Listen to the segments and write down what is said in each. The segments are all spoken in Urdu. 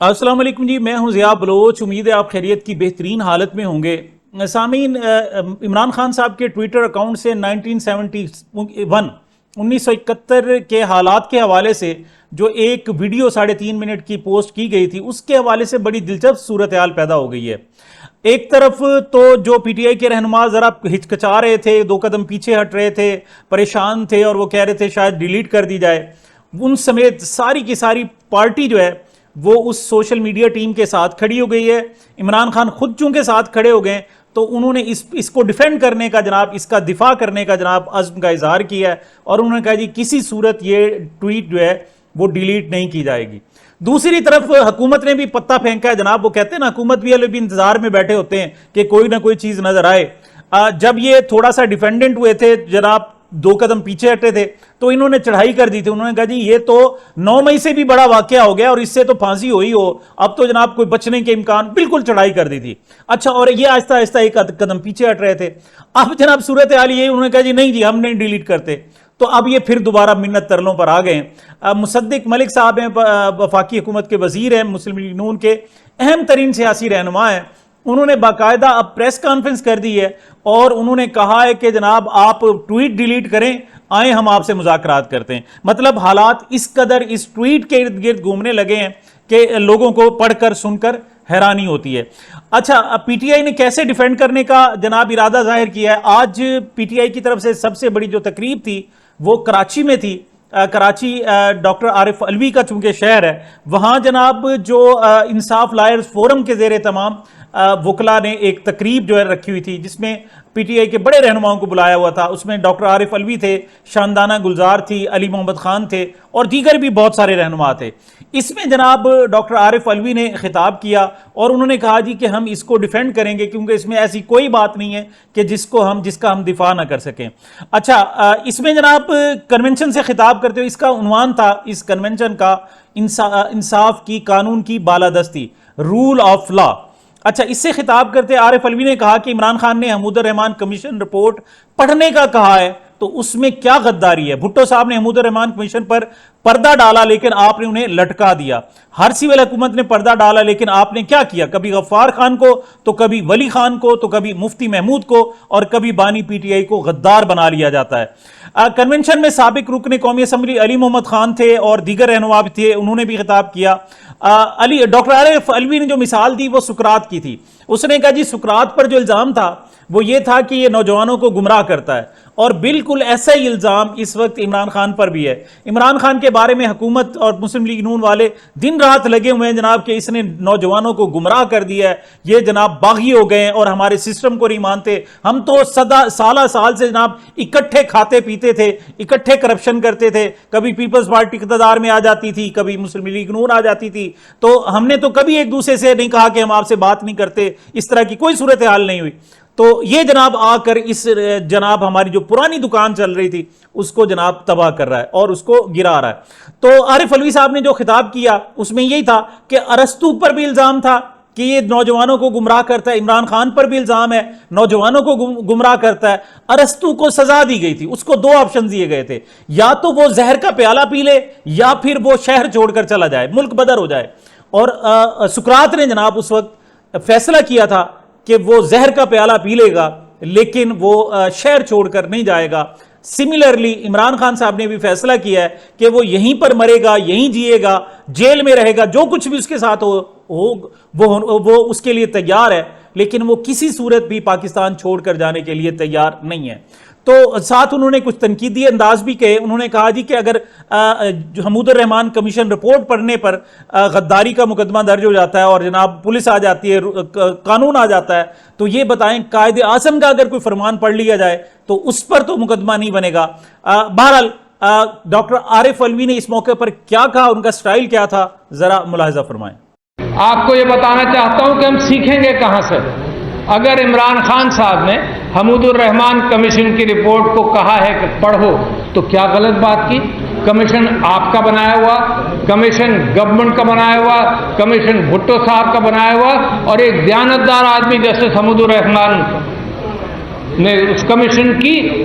السلام علیکم جی، میں ہوں ضیاء بلوچ۔ امید ہے آپ خیریت کی بہترین حالت میں ہوں گے۔ سامعین، عمران خان صاحب کے ٹویٹر اکاؤنٹ سے 1971 کے حالات کے حوالے سے جو ایک ویڈیو 3.5 منٹ کی پوسٹ کی گئی تھی، اس کے حوالے سے بڑی دلچسپ صورتحال پیدا ہو گئی ہے۔ ایک طرف تو جو پی ٹی آئی کے رہنما ذرا ہچکچا رہے تھے، 2 قدم پیچھے ہٹ رہے تھے، پریشان تھے، اور وہ کہہ رہے تھے شاید ڈیلیٹ کر دی جائے، ان سمیت ساری کی ساری پارٹی جو ہے وہ اس سوشل میڈیا ٹیم کے ساتھ کھڑی ہو گئی ہے۔ عمران خان خود چونکہ ساتھ کھڑے ہو گئے تو انہوں نے اس کو ڈیفینڈ کرنے کا جناب، اس کا دفاع کرنے کا جناب عزم کا اظہار کیا ہے، اور انہوں نے کہا جی کسی صورت یہ ٹویٹ جو ہے وہ ڈیلیٹ نہیں کی جائے گی۔ دوسری طرف حکومت نے بھی پتہ پھینکا ہے جناب، وہ کہتے ہیں نا حکومت بھی بھی انتظار میں بیٹھے ہوتے ہیں کہ کوئی نہ کوئی چیز نظر آئے۔ جب یہ تھوڑا سا ڈیفینڈنٹ ہوئے تھے جناب، 2 قدم پیچھے ہٹے تھے، تو انہوں نے چڑھائی کر دی تھی۔ انہوں نے کہا جی یہ تو 9 مئی سے بھی بڑا واقعہ ہو گیا اور اس سے تو پھانسی ہوئی ہو، اب تو جناب کوئی بچنے کے امکان، بالکل چڑھائی کر دی تھی۔ اچھا، اور یہ آہستہ آہستہ 1 قدم پیچھے ہٹ رہے تھے۔ اب جناب صورتحال یہ، انہوں نے کہا جی نہیں جی ہم نہیں ڈیلیٹ کرتے، تو اب یہ پھر دوبارہ منت ترلوں پر آ گئے۔ مصدق ملک صاحب ہیں، وفاقی حکومت کے وزیر ہیں، مسلم لیگ نون کے اہم ترین سیاسی رہنما ہیں، انہوں نے باقاعدہ اب پریس کانفرنس کر دی ہے اور انہوں نے کہا ہے کہ جناب آپ ٹویٹ ڈیلیٹ کریں، آئیں ہم آپ سے مذاکرات کرتے ہیں۔ مطلب حالات اس قدر اس ٹویٹ کے ارد گرد گھومنے لگے ہیں کہ لوگوں کو پڑھ کر سن کر حیرانی ہوتی ہے۔ اچھا، پی ٹی آئی نے کیسے ڈیفینڈ کرنے کا جناب ارادہ ظاہر کیا ہے؟ آج پی ٹی آئی کی طرف سے سب سے بڑی جو تقریب تھی وہ کراچی میں تھی۔ کراچی ڈاکٹر عارف علوی کا چونکہ شہر ہے، وہاں جناب جو انصاف لائرز فورم کے زیر تمام وکلاء نے ایک تقریب جو ہے رکھی ہوئی تھی، جس میں پی ٹی آئی کے بڑے رہنماؤں کو بلایا ہوا تھا۔ اس میں ڈاکٹر عارف علوی تھے، شاندانہ گلزار تھی، علی محمد خان تھے، اور دیگر بھی بہت سارے رہنما تھے۔ اس میں جناب ڈاکٹر عارف علوی نے خطاب کیا اور انہوں نے کہا جی کہ ہم اس کو ڈیفینڈ کریں گے، کیونکہ اس میں ایسی کوئی بات نہیں ہے کہ جس کا ہم دفاع نہ کر سکیں۔ اچھا، اس میں جناب کنونشن سے خطاب کرتے ہوئے اس کا عنوان تھا اس کنونشن کا، انصاف کی، قانون کی بالادستی، رول آف لا۔ اچھا، اس سے خطاب کرتے عارف علوی نے کہا کہ عمران خان نے حمود الرحمان کمیشن رپورٹ پڑھنے کا کہا ہے تو اس میں کیا غداری ہے؟ بھٹو صاحب نے حمود الرحمان کمیشن پر پردہ ڈالا لیکن آپ نے انہیں لٹکا دیا۔ ہر سول حکومت نے پردہ ڈالا لیکن آپ نے کیا کیا؟ کبھی غفار خان کو تو کبھی ولی خان کو تو کبھی مفتی محمود کو اور کبھی بانی پی ٹی آئی کو غدار بنا لیا جاتا ہے۔ کنونشن میں سابق رکن قومی اسمبلی علی محمد خان تھے اور دیگر رہنما بھی تھے، انہوں نے بھی خطاب کیا۔ ڈاکٹر عارف علوی نے جو مثال دی وہ سقراط کی تھی۔ اس نے کہا جی سقراط پر جو الزام تھا وہ یہ تھا کہ یہ نوجوانوں کو گمراہ کرتا ہے، اور بالکل ایسا ہی الزام اس وقت عمران خان پر بھی ہے۔ عمران خان کے بارے میں حکومت اور مسلم لیگ نون والے دن رات لگے ہوئے ہیں جناب کہ اس نے نوجوانوں کو گمراہ کر دیا ہے، یہ جناب باغی ہو گئے ہیں اور ہمارے سسٹم کو نہیں مانتے۔ ہم تو سال سے جناب اکٹھے کھاتے پیتے تھے، اکٹھے کرپشن کرتے تھے، کبھی پیپلز پارٹی اقتدار میں آ جاتی تھی، کبھی مسلم لیگ نون آ جاتی تھی، تو ہم نے تو کبھی ایک دوسرے سے نہیں کہا کہ ہم آپ سے بات نہیں کرتے، اس طرح کی کوئی صورتحال نہیں ہوئی۔ تو یہ جناب آ کر اس جناب ہماری جو پرانی دکان چل رہی تھی اس کو جناب تباہ کر رہا ہے اور اس کو گرا رہا ہے۔ تو عارف علوی صاحب نے جو خطاب کیا اس میں یہی تھا کہ ارسطو پر بھی الزام تھا کہ یہ نوجوانوں کو گمراہ کرتا ہے، عمران خان پر بھی الزام ہے نوجوانوں کو گمراہ کرتا ہے۔ ارسطو کو سزا دی گئی تھی، اس کو 2 آپشن دیے گئے تھے، یا تو وہ زہر کا پیالہ پی لے یا پھر وہ شہر چھوڑ کر چلا جائے، ملک بدر ہو جائے۔ اور سقراط نے جناب اس وقت فیصلہ کیا تھا کہ وہ زہر کا پیالہ پی لے گا لیکن وہ شہر چھوڑ کر نہیں جائے گا۔ سملرلی عمران خان صاحب نے بھی فیصلہ کیا ہے کہ وہ یہیں پر مرے گا، یہیں جیے گا، جیل میں رہے گا، جو کچھ بھی اس کے ساتھ ہو وہ اس کے لیے تیار ہے، لیکن وہ کسی صورت بھی پاکستان چھوڑ کر جانے کے لیے تیار نہیں ہے۔ تو ساتھ انہوں نے کچھ تنقیدی انداز بھی کہے۔ انہوں نے کہا جی کہ اگر حمود الرحمان کمیشن رپورٹ پڑھنے پر غداری کا مقدمہ درج ہو جاتا ہے اور جناب پولیس آ جاتی ہے، قانون آ جاتا ہے، تو یہ بتائیں قائد اعظم کا اگر کوئی فرمان پڑھ لیا جائے تو اس پر تو مقدمہ نہیں بنے گا۔ بہرحال ڈاکٹر عارف علوی نے اس موقع پر کیا کہا، ان کا سٹائل کیا تھا، ذرا ملاحظہ فرمائیں۔ آپ کو یہ بتانا چاہتا ہوں کہ ہم سیکھیں گے کہاں سے؟ اگر عمران خان صاحب نے حمود الرحمان کمیشن کی رپورٹ کو کہا ہے کہ پڑھو تو کیا غلط بات کی؟ کمیشن آپ کا بنایا ہوا، کمیشن گورنمنٹ کا بنایا ہوا، کمیشن بھٹو صاحب کا بنایا ہوا، اور ایک دیانتدار آدمی جسٹس حمود الرحمان نے اس کمیشن کی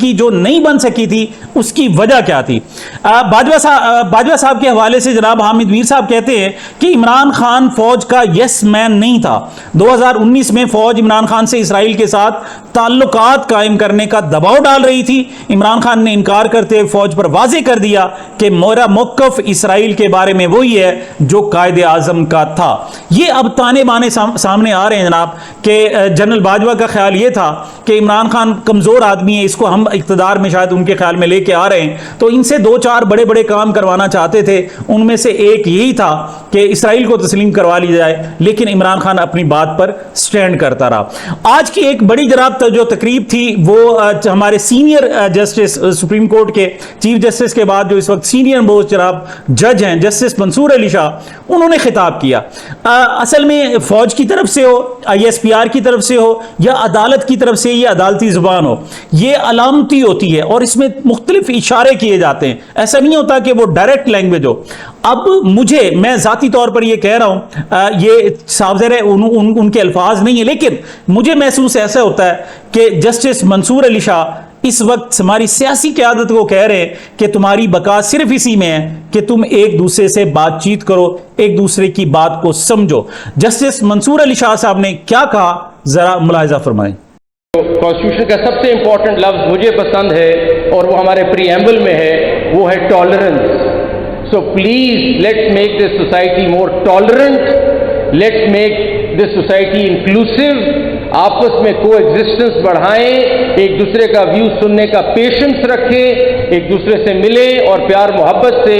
کی جو نہیں بن سکی تھی اس کی وجہ کیا تھی. باجوہ صاحب کے حوالے سے جناب حامد میر صاحب کہتے ہیں کہ عمران خان فوج کا یس مین نہیں تھا. 2019 میں فوج عمران خان سے اسرائیل کے ساتھ تعلقات قائم کرنے کا دباؤ ڈال رہی تھی. عمران خان نے انکار کرتے ہوئے فوج پر واضح کر دیا کہ میرا موقف اسرائیل کے بارے میں وہی ہے جو قائد اعظم کا تھا. یہ اب تانے بانے سامنے آ رہے ہیں جناب کہ جنرل باجوہ کا خیال یہ تھا کہ عمران خان کمزور آدمی ہے, اس کو ہم اقتدار میں شاید ان کے خیال میں لے کے آ رہے ہیں, تو ان سے 2-4 بڑے بڑے کام کروانا چاہتے تھے. ان میں سے ایک یہی تھا کہ اسرائیل کو تسلیم کروا لی جائے, لیکن عمران خان اپنی بات پر سٹینڈ کرتا رہا. آج کی ایک بڑی جناب جو تقریب تھی وہ ہمارے سینئر جسٹس سپریم کورٹ کے چیف جسٹس کے بعد جو اس وقت سینئر موسٹ جناب جج ہیں جسٹس منصور علی شاہ, انہوں نے خطاب کیا. اصل میں فوج کی طرف سے ہو, ISPR کی طرف سے ہو یا عدالت کی طرف سے یہ عدالتی زبان ہو, یہ علامتی ہوتی ہے اور اس میں مختلف اشارے کیے جاتے ہیں. ایسا نہیں ہوتا کہ وہ ڈائریکٹ لینگویج ہو. اب میں ذاتی طور پر یہ کہہ رہا ہوں, یہ صاحب ذرا ان کے الفاظ نہیں ہیں, لیکن مجھے محسوس ایسا ہوتا ہے کہ جسٹس منصور علی شاہ اس وقت ہماری سیاسی قیادت کو کہہ رہے ہیں کہ تمہاری بقا صرف اسی میں ہے کہ تم ایک دوسرے سے بات چیت کرو, ایک دوسرے کی بات کو سمجھو. جسٹس منصور علی شاہ صاحب نے کیا کہا, ذرا ملاحظہ فرمائیں. کانسٹیٹیوشن کا سب سے امپورٹنٹ لفظ مجھے پسند ہے اور وہ ہمارے پری ایمبل میں ہے, وہ ہے tolerance. So please let's make this society more tolerant, let's make this society inclusive. آپس میں کو ایگزسٹنس بڑھائیں, ایک دوسرے کا ویو سننے کا پیشنس رکھیں, ایک دوسرے سے ملیں اور پیار محبت سے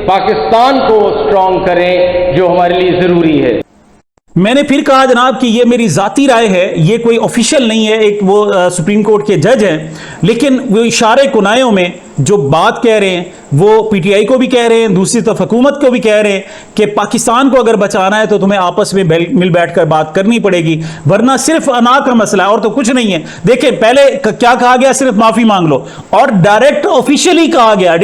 پاکستان کو اسٹرانگ کریں جو ہمارے لیے ضروری ہے. میں نے پھر کہا جناب کہ یہ میری ذاتی رائے ہے, یہ کوئی آفیشیل نہیں ہے. ایک وہ سپریم کورٹ کے جج ہیں, لیکن وہ اشارے کنایوں میں جو بات کہہ رہے ہیں وہ PTI کو بھی کہہ رہے ہیں, دوسری طرف حکومت کو بھی کہہ رہے ہیں کہ پاکستان کو اگر بچانا ہے تو تمہیں آپس میں مل بیٹھ کر بات کرنی پڑے گی, ورنہ صرف انا کا مسئلہ ہے اور تو کچھ نہیں ہے. دیکھیں پہلے کیا کہا گیا, صرف معافی مانگ لو, اور ڈائریکٹ آفیشیلی کہا گیا,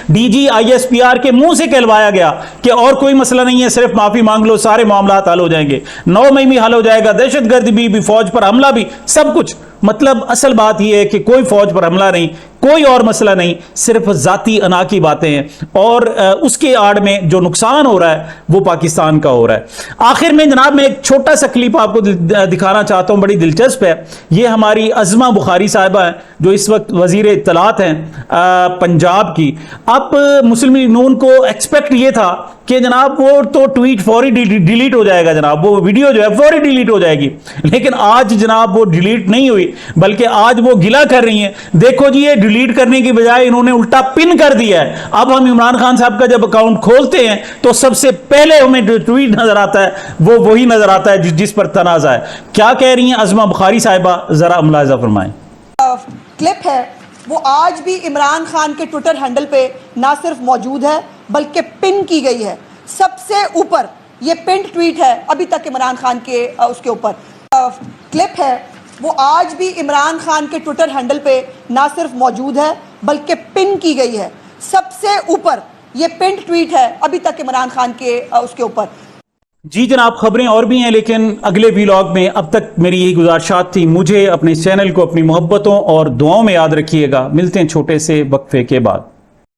DG ISPR کے منہ سے کہلوایا گیا کہ اور کوئی مسئلہ نہیں ہے, صرف معافی مانگ لو, سارے معاملات حل ہو جائیں گے, 9 مئی میں حل ہو جائے گا, دہشت گردی بھی, فوج پر حملہ بھی, سب کچھ. مطلب اصل بات یہ ہے کہ کوئی فوج پر حملہ نہیں, کوئی اور مسئلہ نہیں, صرف ذاتی انا کی باتیں ہیں, اور اس کے آڑ میں جو نقصان ہو رہا ہے وہ پاکستان کا ہو رہا ہے. آخر میں جناب میں ایک چھوٹا سا کلپ آپ کو دکھانا چاہتا ہوں, بڑی دلچسپ ہے. یہ ہماری عظمہ بخاری صاحبہ ہیں جو اس وقت وزیر اطلاعات ہیں پنجاب کی. اب مسلم لیگ نون کو ایکسپیکٹ یہ تھا کہ جناب وہ تو ٹویٹ فوری ڈیلیٹ ہو جائے گا, جناب وہ ویڈیو جو ہے فوری ڈیلیٹ ہو جائے گی, لیکن آج جناب وہ ڈیلیٹ نہیں ہوئی, بلکہ آج وہ گلہ کر رہی ہیں. دیکھو جی, یہ ڈیلیٹ کرنے کی بجائے انہوں نے الٹا پن کر دیا ہے. اب ہم عمران خان صاحب کا جب اکاؤنٹ کھولتے ہیں تو سب سے پہلے ہمیں جو ٹویٹ نظر آتا ہے وہ وہی نظر آتا ہے جس پر تنازع ہے. کیا کہہ رہی ہیں عظمہ بخاری صاحبہ, ذرا ملاحظہ فرمائیں. کلپ ہے وہ آج بھی عمران خان کے ٹویٹر ہینڈل پہ نہ صرف موجود ہے بلکہ پن کی گئی ہے. سب سے اوپر یہ پنڈ ٹویٹ ہے ابھی تک عمران خان کے اس کے اوپر. کلپ ہے وہ آج بھی عمران خان کے ٹویٹر ہینڈل پہ نہ صرف موجود ہے بلکہ پن کی گئی ہے. سب سے اوپر یہ پنڈ ٹویٹ ہے ابھی تک عمران خان کے اس کے اوپر. جی جناب, خبریں اور بھی ہیں, لیکن اگلے ویلاگ میں. اب تک میری یہی گزارشات تھی. مجھے اپنے چینل کو اپنی محبتوں اور دعاؤں میں یاد رکھیے گا. ملتے ہیں چھوٹے سے وقفے کے بعد.